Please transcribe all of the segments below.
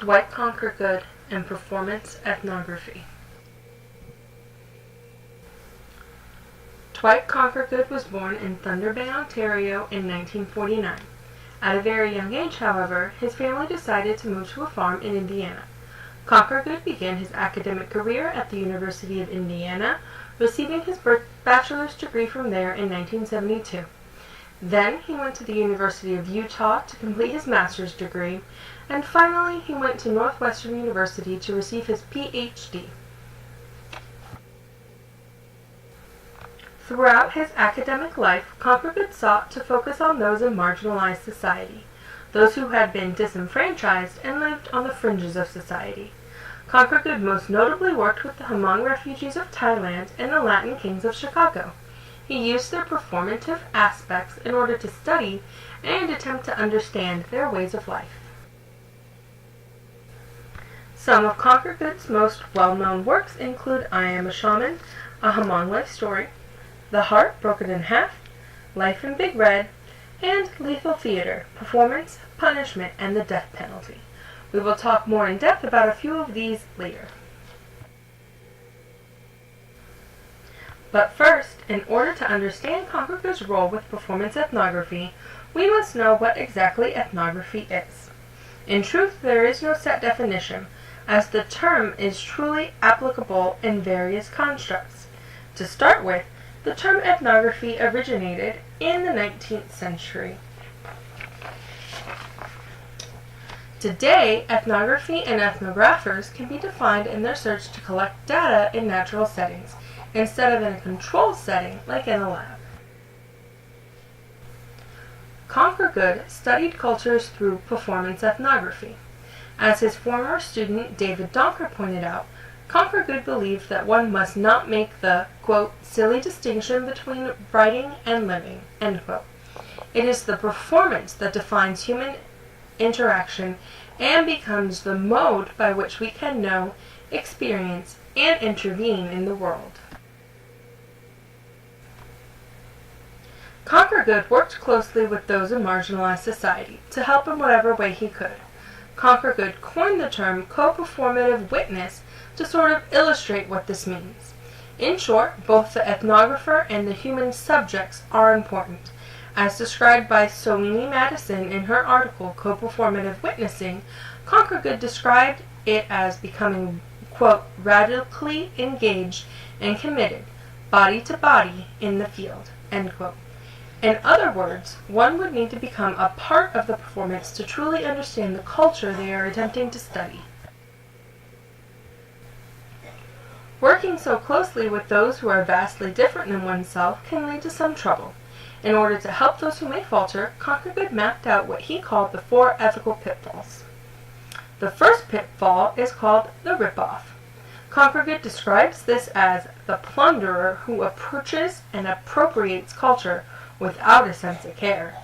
Dwight Conquergood and Performance Ethnography. Dwight Conquergood was born in Thunder Bay, Ontario in 1949. At a very young age, however, his family decided to move to a farm in Indiana. Conquergood began his academic career at the University of Indiana, receiving his bachelor's degree from there in 1972. Then he went to the University of Utah to complete his master's degree, and finally he went to Northwestern University to receive his PhD. Throughout his academic life, Conquergood sought to focus on those in marginalized society, those who had been disenfranchised and lived on the fringes of society. Conquergood most notably worked with the Hmong refugees of Thailand and the Latin kings of Chicago. He used their performative aspects in order to study and attempt to understand their ways of life. Some of Conquergood's most well-known works include I Am a Shaman, a Hmong life story, The Heart Broken in Half, Life in Big Red, and Lethal Theater, Performance, Punishment, and the Death Penalty. We will talk more in depth about a few of these later. But first, in order to understand Conquergood's role with performance ethnography, we must know what exactly ethnography is. In truth, there is no set definition, as the term is truly applicable in various constructs. To start with, the term ethnography originated in the 19th century. Today, ethnography and ethnographers can be defined in their search to collect data in natural settings, instead of in a controlled setting like in a lab. Conquergood studied cultures through performance ethnography. As his former student David Donker pointed out, Conquergood believed that one must not make the, quote, silly distinction between writing and living, end quote. It is the performance that defines human interaction and becomes the mode by which we can know, experience, and intervene in the world. Conquergood worked closely with those in marginalized society to help in whatever way he could. Conquergood coined the term co-performative witness to sort of illustrate what this means. In short, both the ethnographer and the human subjects are important. As described by Soini Madison in her article Co-Performative Witnessing, Conquergood described it as becoming, quote, radically engaged and committed, body to body, in the field, end quote. In other words, one would need to become a part of the performance to truly understand the culture they are attempting to study. Working so closely with those who are vastly different than oneself can lead to some trouble. In order to help those who may falter, Conquergood mapped out what he called the 4 ethical pitfalls. The first pitfall is called the rip-off. Conquergood describes this as the plunderer who approaches and appropriates culture without a sense of care.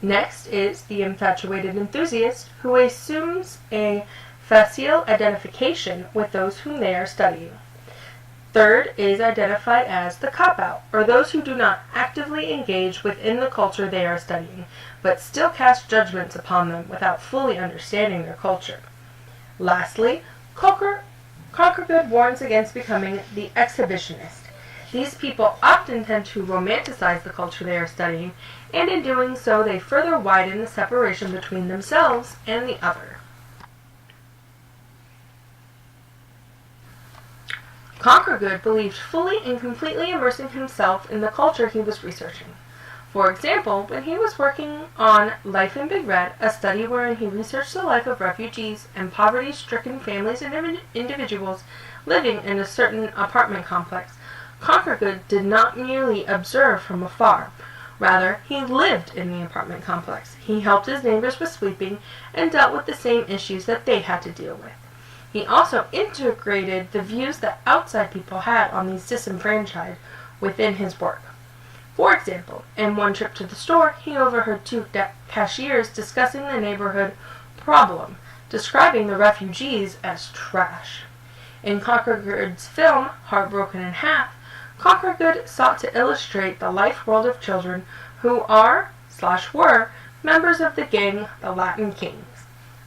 Next is the infatuated enthusiast who assumes a facile identification with those whom they are studying. Third is identified as the cop-out, or those who do not actively engage within the culture they are studying, but still cast judgments upon them without fully understanding their culture. Lastly, Conquergood warns against becoming the exhibitionist. These people often tend to romanticize the culture they are studying, and in doing so they further widen the separation between themselves and the other. Conquergood believed fully and completely immersing himself in the culture he was researching. For example, when he was working on Life in Big Red, a study wherein he researched the life of refugees and poverty-stricken families and individuals living in a certain apartment complex, Conquergood did not merely observe from afar. Rather, he lived in the apartment complex. He helped his neighbors with sweeping and dealt with the same issues that they had to deal with. He also integrated the views that outside people had on these disenfranchised within his work. For example, in one trip to the store, he overheard 2 cashiers discussing the neighborhood problem, describing the refugees as trash. In Conquergood's film, Heartbroken in Half, Conquergood sought to illustrate the life world of children who are/were members of the gang the Latin Kings.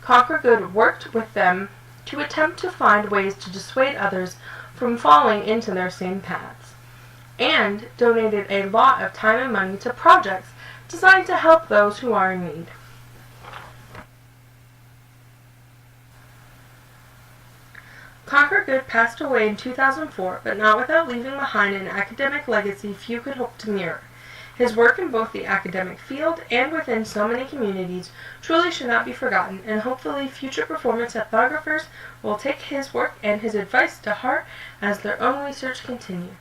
Conquergood worked with them to attempt to find ways to dissuade others from falling into their same paths, and donated a lot of time and money to projects designed to help those who are in need. Conquergood passed away in 2004, but not without leaving behind an academic legacy few could hope to mirror. His work in both the academic field and within so many communities truly should not be forgotten, and hopefully future performance ethnographers will take his work and his advice to heart as their own research continues.